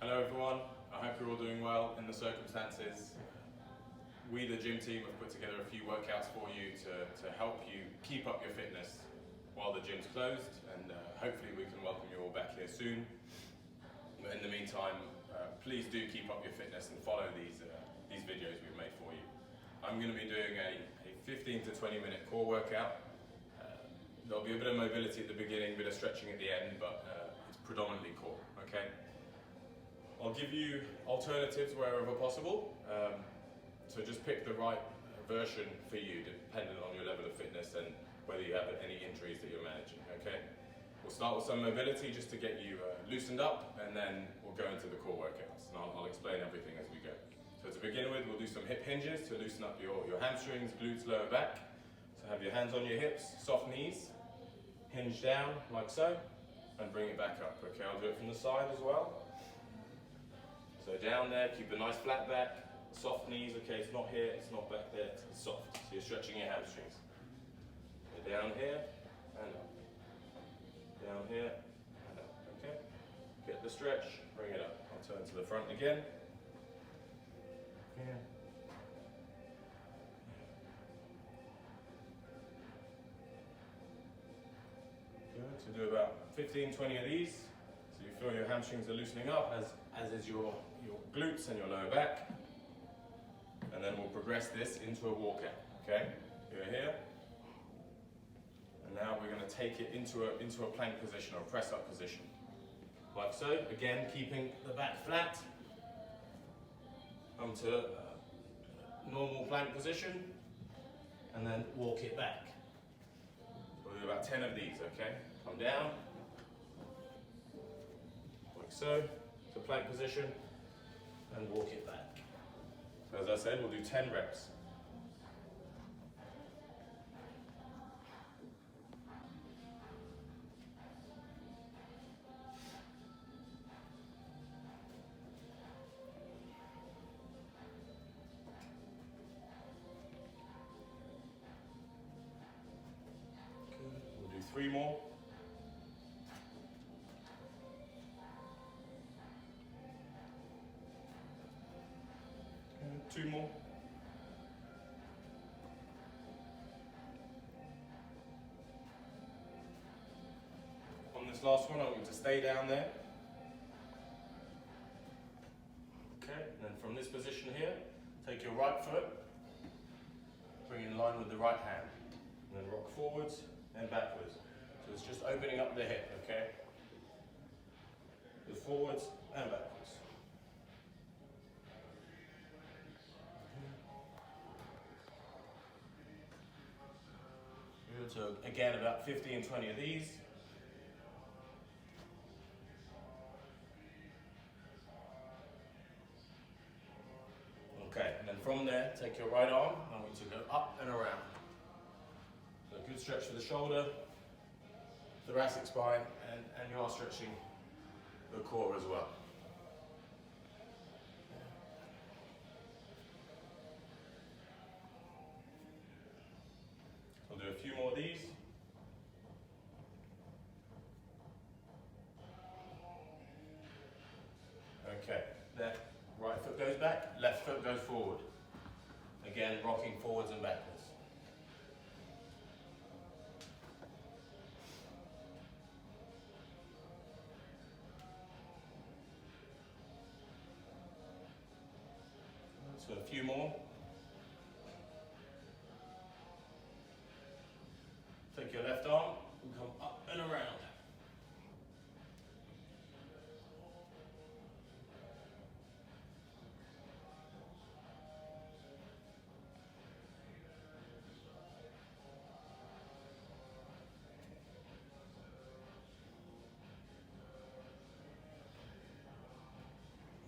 Hello everyone, I hope you're all doing well in the circumstances. We, the gym team, have put together a few workouts for you to help you keep up your fitness while the gym's closed, and hopefully we can welcome you all back here soon. But in the meantime, please do keep up your fitness and follow these videos we've made for you. I'm going to be doing a 15 to 20 minute core workout. There'll be a bit of mobility at the beginning, a bit of stretching at the end, but it's predominantly core, okay? I'll give you alternatives wherever possible, so just pick the right version for you, depending on your level of fitness and whether you have any injuries that you're managing, okay? We'll start with some mobility just to get you loosened up, and then we'll go into the core workouts, and I'll explain everything as we go. So to begin with, we'll do some hip hinges to loosen up your hamstrings, glutes, lower back. So have your hands on your hips, soft knees, hinge down like so, and bring it back up. Okay, I'll do it from the side as well. So down there, keep a nice flat back, soft knees. Okay, it's not here, it's not back there, it's soft. So you're stretching your hamstrings. So down here and up. Down here and up. Okay, get the stretch, bring it up. I'll turn to the front again. Here. Good, so do about 15, 20 of these. So you feel your hamstrings are loosening up, as is your glutes and your lower back. And then we'll progress this into a walkout, okay? You're here. And now we're going to take it into a plank position or a press up position. Like so, again, keeping the back flat. Come to normal plank position, and then walk it back. We'll do about 10 of these, okay? Come down, like so, to plank position, and walk it back. So as I said, we'll do 10 reps. We'll do 3 more. And 2 more. On this last one, I want you to stay down there. Okay, and then from this position here, take your right foot, bring it in line with the right hand, and then rock forwards and backwards. So it's just opening up the hip, okay? So forwards and backwards. Good, so again, about 15, 20 of these. Okay, and then from there, take your right arm, I want you to go up and around. So a good stretch for the shoulder, thoracic spine, and you are stretching the core as well. I'll do a few more of these. Okay, there. Right foot goes back, left foot goes forward. Again, rocking forwards and backwards. So a few more. Take your left arm and come up and around.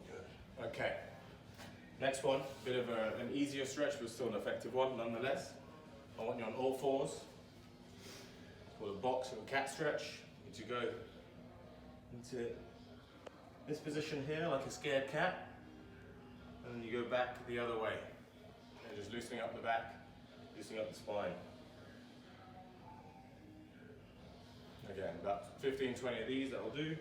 Good. Okay. Next one, a bit of an easier stretch, but still an effective one nonetheless. I want you on all fours. It's called a box or a cat stretch. You need to go into this position here like a scared cat, and then you go back the other way. And just loosening up the back, loosening up the spine. Again, about 15, 20 of these, that will do.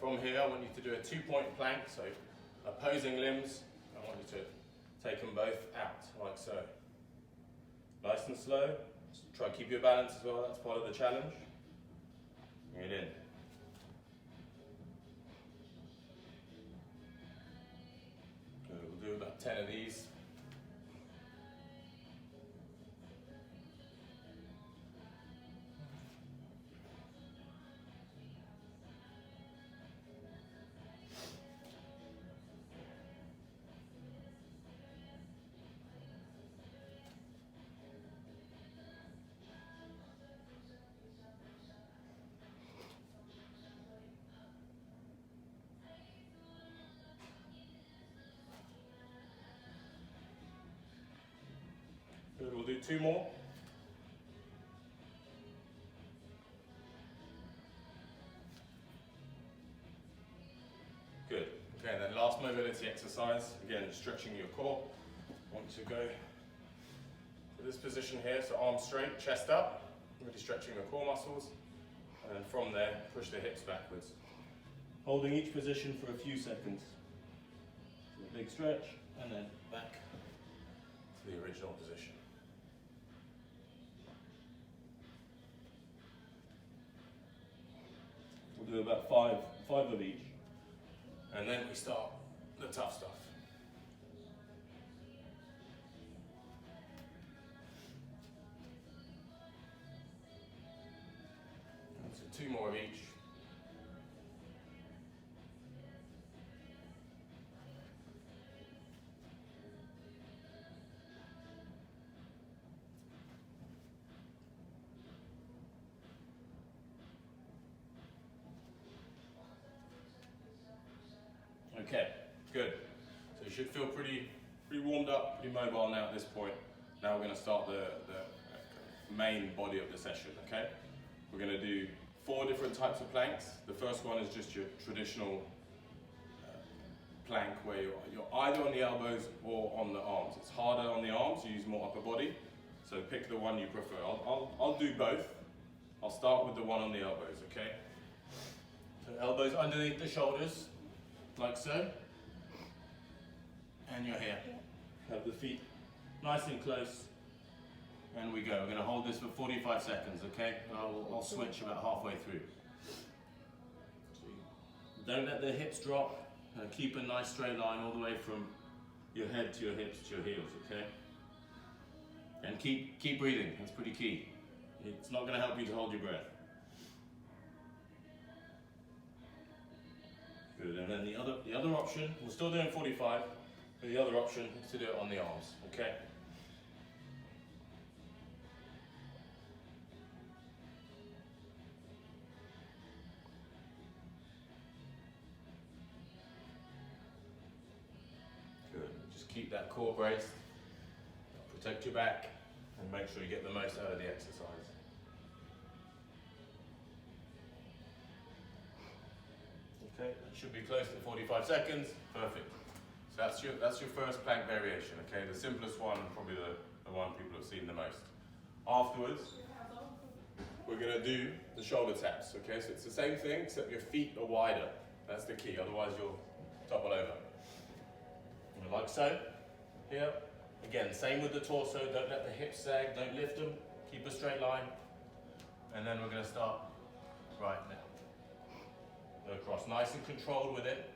from here I want you to do a 2-point plank, so opposing limbs, I want you to take them both out, like so. Nice and slow, try and keep your balance as well, that's part of the challenge. Bring it in. Good. We'll do about 10 of these. Good, we'll do 2 more. Good. Okay, then last mobility exercise. Again, stretching your core. I want you to go to this position here, so arms straight, chest up, really stretching the core muscles. And then from there, push the hips backwards. Holding each position for a few seconds. So a big stretch, and then back to the original position. We'll do about five of each. And then we start the tough stuff. So 2 more of each. Okay, good. So you should feel pretty warmed up, pretty mobile now at this point. Now we're going to start the main body of the session, okay? We're going to do 4 different types of planks. The first one is just your traditional plank where you're either on the elbows or on the arms. It's harder on the arms, you use more upper body. So pick the one you prefer. I'll do both. I'll start with the one on the elbows, okay? So elbows underneath the shoulders, like so, and you're here. Have the feet nice and close, and we go. We're going to hold this for 45 seconds, okay? I'll switch about halfway through. Don't let the hips drop, keep a nice straight line all the way from your head to your hips to your heels, okay? And keep breathing, that's pretty key. It's not going to help you to hold your breath. Good, and then the other option, we're still doing 45, but the other option is to do it on the arms, okay? Good, just keep that core braced, protect your back, and make sure you get the most out of the exercise. Okay, that should be close to 45 seconds. Perfect. So that's your first plank variation, okay? The simplest one, probably the one people have seen the most. Afterwards, we're going to do the shoulder taps, okay? So it's the same thing, except your feet are wider. That's the key, otherwise you'll topple over. And like so. Here. Again, same with the torso. Don't let the hips sag, don't lift them. Keep a straight line. And then we're going to start right now. Go across, nice and controlled with it.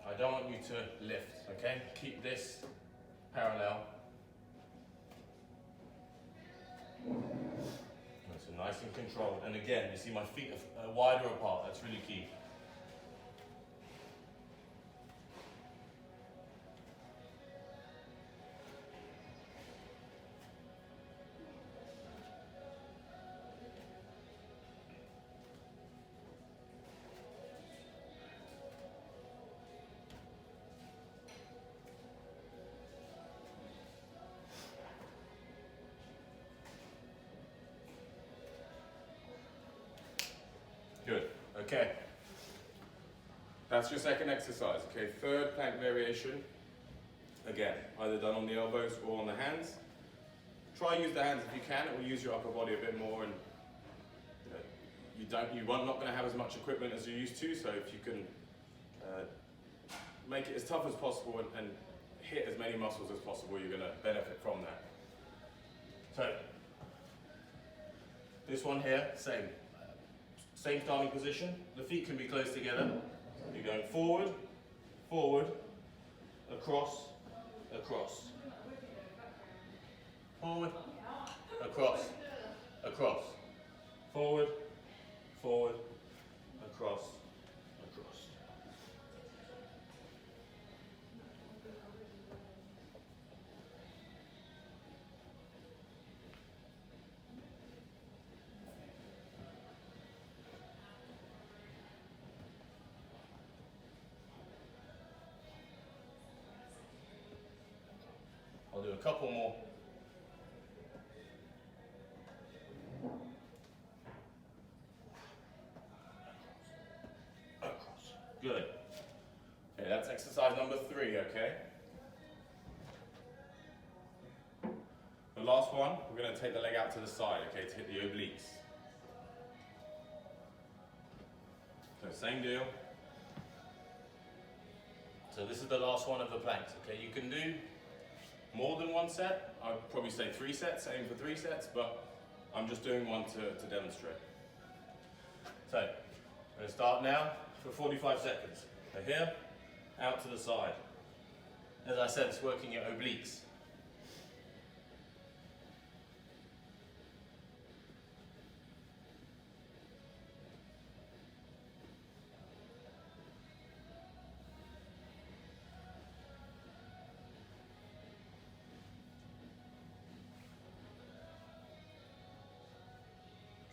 I don't want you to lift, okay? Keep this parallel. So nice and controlled. And again, you see my feet are wider apart. That's really key. Good, okay. That's your second exercise, okay? Third plank variation. Again, either done on the elbows or on the hands. Try use the hands if you can, it will use your upper body a bit more and you are not going to have as much equipment as you used to. So if you can make it as tough as possible and hit as many muscles as possible, you're going to benefit from that. So this one here, same starting position. The feet can be close together. You're going forward, forward, across, across. Forward, across, across. Forward, forward, across, across. I'll do a couple more. Good. Okay, that's exercise number 3, okay? The last one, we're going to take the leg out to the side, okay, to hit the obliques. So same deal. So this is the last one of the planks, okay? You can do more than one set. I'd probably say 3 sets, aim for 3 sets, but I'm just doing one to demonstrate. So, I'm going to start now for 45 seconds. So here, out to the side. As I said, it's working your obliques.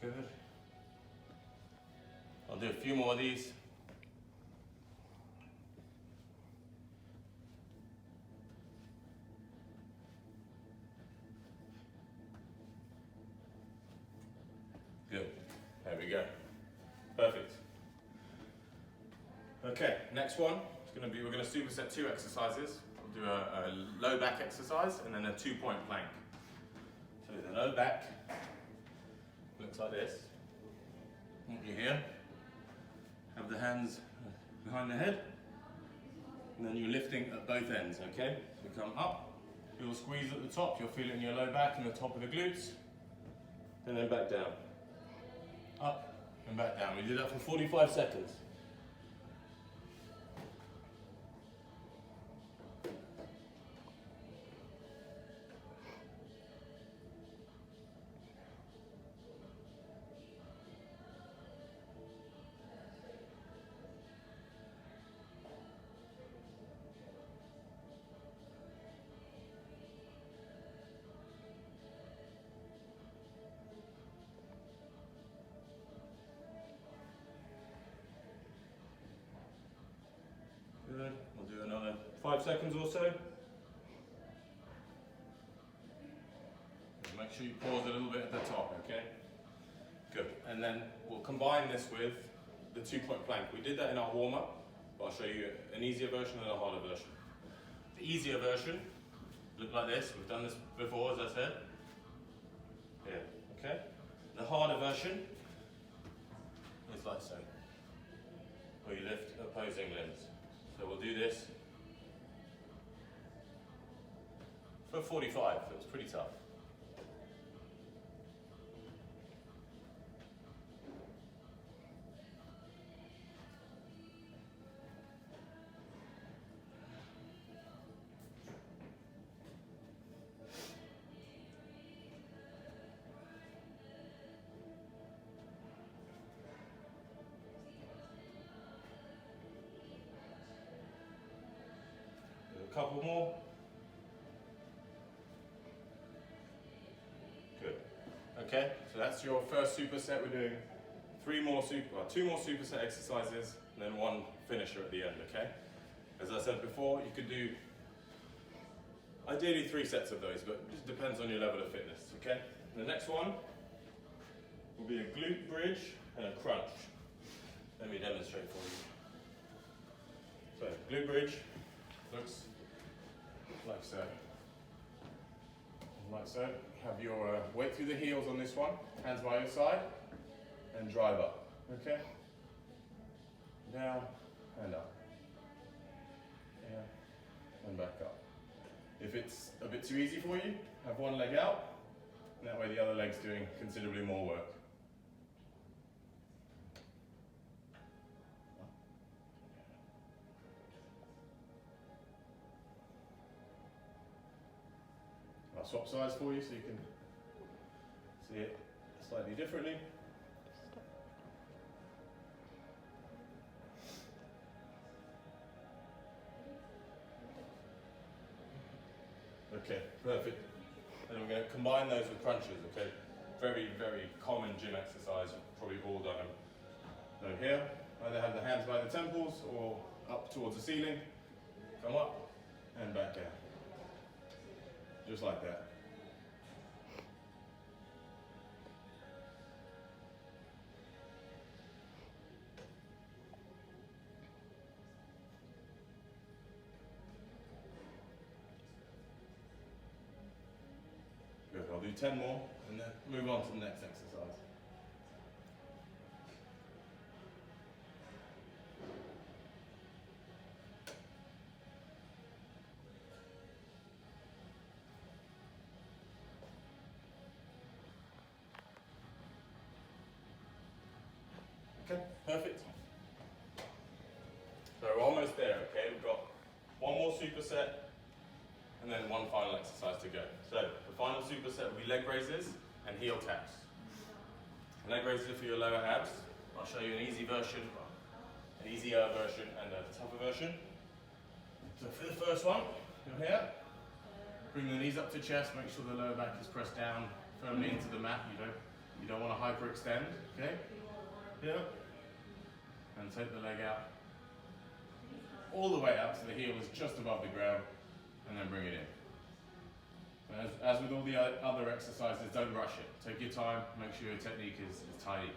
Good. I'll do a few more of these. Good. There we go. Perfect. Okay, next one is going to be, we're going to superset 2 exercises. We'll do a low back exercise and then a 2-point plank. So the low back looks like this. You here, have the hands behind the head, and then you're lifting at both ends, okay? So come up, you'll squeeze at the top, you'll feel it in your low back and the top of the glutes, and then back down. Up and back down. We do that for 45 seconds. Good. We'll do another 5 seconds or so. Make sure you pause a little bit at the top, okay? Good. And then we'll combine this with the 2-point plank. We did that in our warm-up, but I'll show you an easier version and a harder version. The easier version look like this. We've done this before, as I said. Here, okay? The harder version is like so, where you lift opposing limbs. So we'll do this for 45. It was pretty tough. A couple more. Good. Okay, so that's your first superset. We're doing 2 more superset exercises and then 1 finisher at the end, okay? As I said before, you could do ideally 3 sets of those, but it just depends on your level of fitness, okay? The next one will be a glute bridge and a crunch. Let me demonstrate for you. So, glute bridge looks like so. Like so. Have your weight through the heels on this one, hands by your side. and drive up, okay? Down and up. Down and back up. If it's a bit too easy for you, have one leg out, and that way the other leg's doing considerably more work. I'll swap sides for you so you can see it slightly differently. Okay, perfect. And we're going to combine those with crunches, okay? Very, very common gym exercise, you've probably all done them. So here, either have the hands by the temples or up towards the ceiling. Come up and back down. Just like that. Good, I'll do 10 more and then move on to the next exercise. Okay, perfect. So we're almost there, okay? We've got one more superset and then one final exercise to go. So the final superset will be leg raises and heel taps. Leg raises are for your lower abs. I'll show you an easy version, an easier version and a tougher version. So for the first one, you're here. Bring the knees up to chest, make sure the lower back is pressed down firmly into the mat. You don't want to hyperextend, okay? Here. And take the leg out all the way out so the heel is just above the ground, and then bring it in. As with all the other exercises, don't rush it. Take your time, make sure your technique is tidy.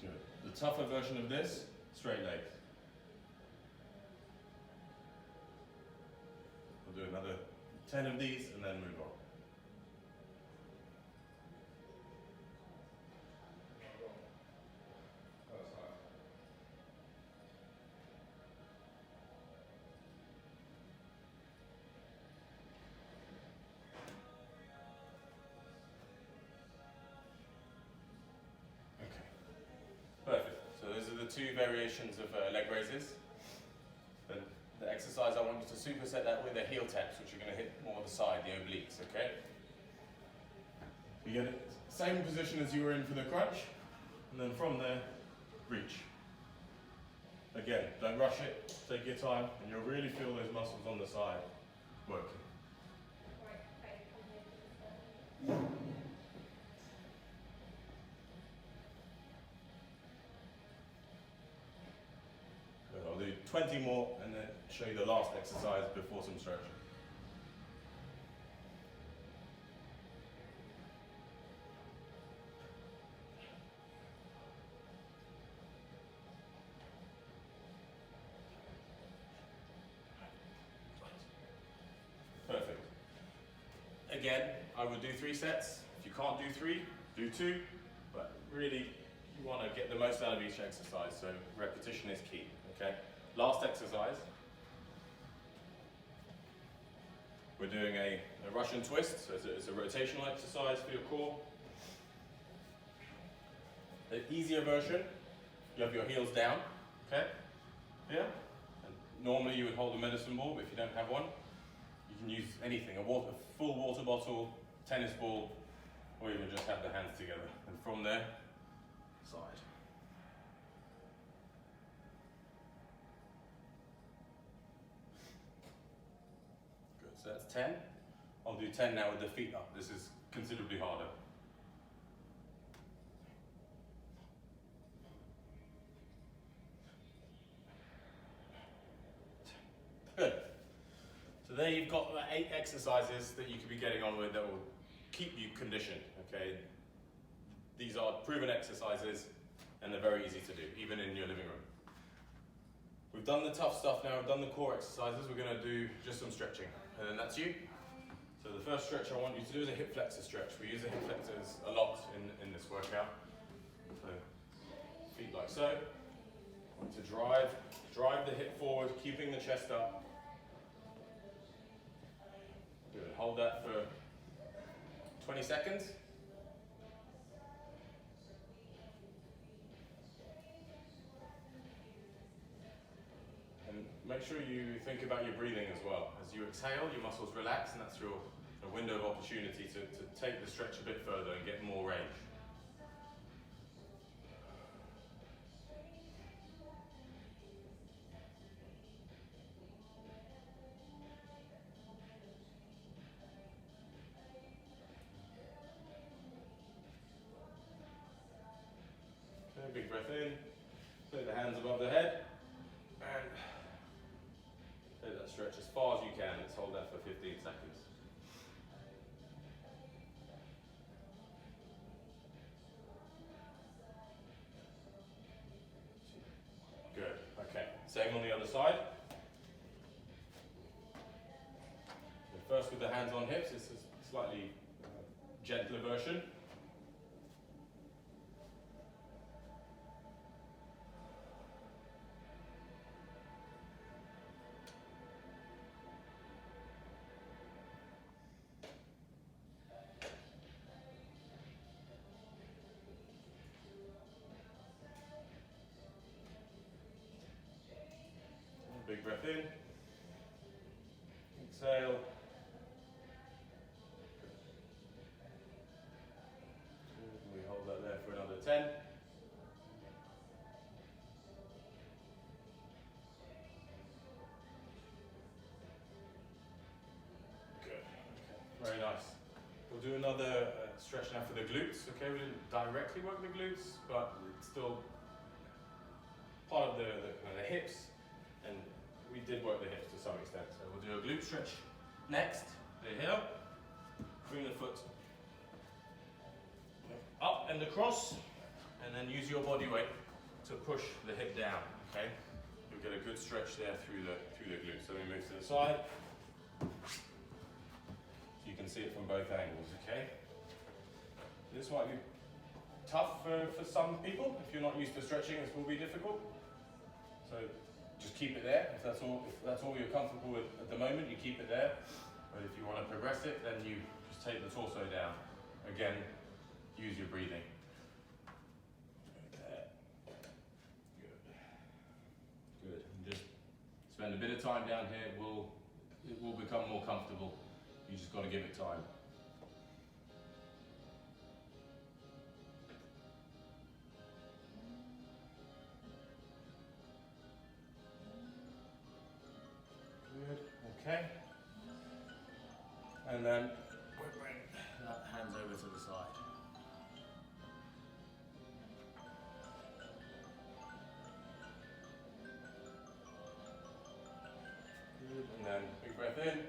Good. The tougher version of this, straight legs. We'll do another 10 of these and then move on. Two variations of leg raises. The exercise I want you to superset that with are heel taps, which are going to hit more the side, the obliques, okay? You get it, same position as you were in for the crunch, and then from there, reach. Again, don't rush it, take your time, and you'll really feel those muscles on the side working. I'll do 20 more and then show you the last exercise before some stretching. Perfect. Again, I would do 3 sets. If you can't do 3, do 2. But really, you want to get the most out of each exercise, so repetition is key. Okay, last exercise. We're doing a Russian twist, so it's a rotational exercise for your core. The easier version, you have your heels down, okay? Yeah? And normally you would hold a medicine ball, but if you don't have one, you can use anything, a full water bottle, tennis ball, or even just have the hands together. And from there, side. So that's 10. I'll do 10 now with the feet up. This is considerably harder. Good. So there you've got 8 exercises that you could be getting on with that will keep you conditioned, okay? These are proven exercises and they're very easy to do, even in your living room. We've done the tough stuff now, we've done the core exercises, we're going to do just some stretching, and then that's you. So the first stretch I want you to do is a hip flexor stretch. We use the hip flexors a lot in this workout. So feet like so. I want to drive the hip forward, keeping the chest up. Good. Hold that for 20 seconds. And make sure you think about your breathing as well. As you exhale, your muscles relax, and that's your window of opportunity to take the stretch a bit further and get more range. Okay, big breath in, put the hands above the head, and take that stretch as far as you can. Let's hold that for 15 seconds. Good, okay. Same on the other side. So first with the hands on hips, it's a slightly gentler version. Big breath in, exhale. We hold that there for another 10. Good, okay. Very nice. We'll do another stretch now for the glutes, okay? We didn't directly work the glutes, but it's still part of the hips. And we did work the hips to some extent. So we'll do a glute stretch next. Stay here. Bring the foot up and across, and then use your body weight to push the hip down. Okay. You'll get a good stretch there through the glutes. So we move to the side. So you can see it from both angles. Okay. This might be tough for some people. If you're not used to stretching, this will be difficult. So just keep it there. If that's all you're comfortable with at the moment, you keep it there. But if you want to progress it, then you just take the torso down. Again, use your breathing. Okay. Good. Good. And just spend a bit of time down here. It will become more comfortable. You just got to give it time. Okay, and then we'll bring that hands over to the side. Good, and then big breath in,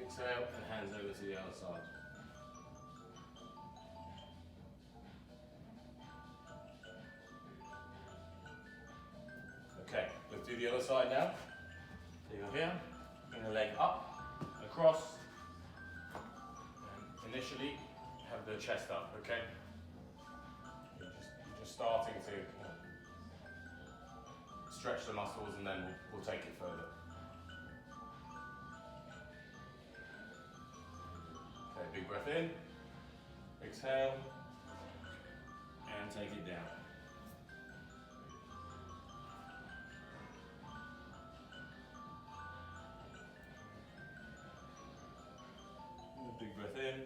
exhale, and hands over to the other side. Okay, let's do the other side now. So you're here. Bring the leg up, across, and initially have the chest up, okay? You're just starting to stretch the muscles, and then we'll take it further. Okay, big breath in, exhale, and take it down. Big breath in, and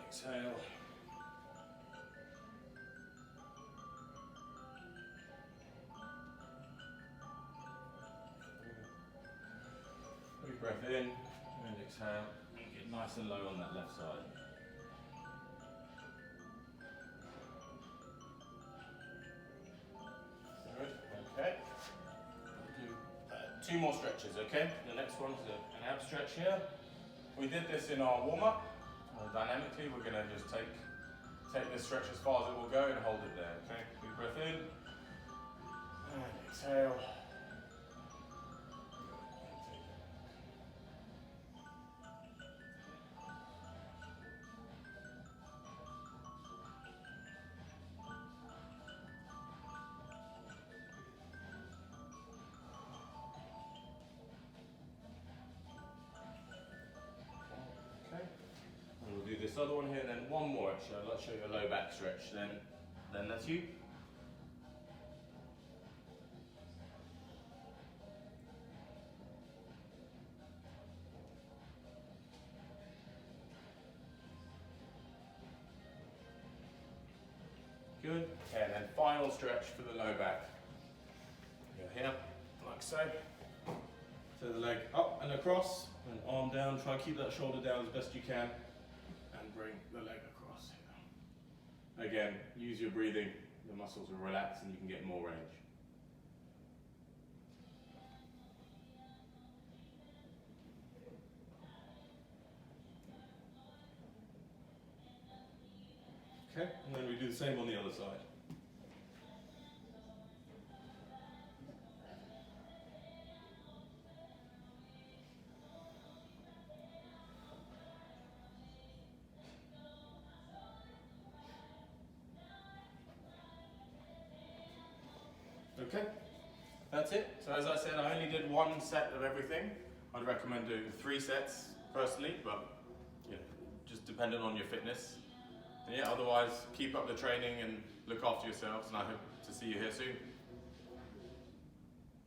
exhale. Big breath in, and exhale, and get nice and low on that left side. Good, okay. We'll do 2 more stretches, okay? The next one's an ab stretch here. We did this in our warm-up. Dynamically, we're going to just take take this stretch as far as it will go and hold it there, okay? Big breath in, and exhale. Do this other one here, and then one more actually. I'd like to show you a low back stretch, then that's you. Good. Okay, and then final stretch for the low back. Go here, like so. So the leg up and across, and arm down. Try to keep that shoulder down as best you can. Bring the leg across here. Again, use your breathing, the muscles will relax and you can get more range. Okay, and then we do the same on the other side. Okay, that's it. So as I said, I only did one set of everything. I'd recommend doing 3 sets personally, but yeah, just dependent on your fitness. And yeah, otherwise keep up the training and look after yourselves, and I hope to see you here soon.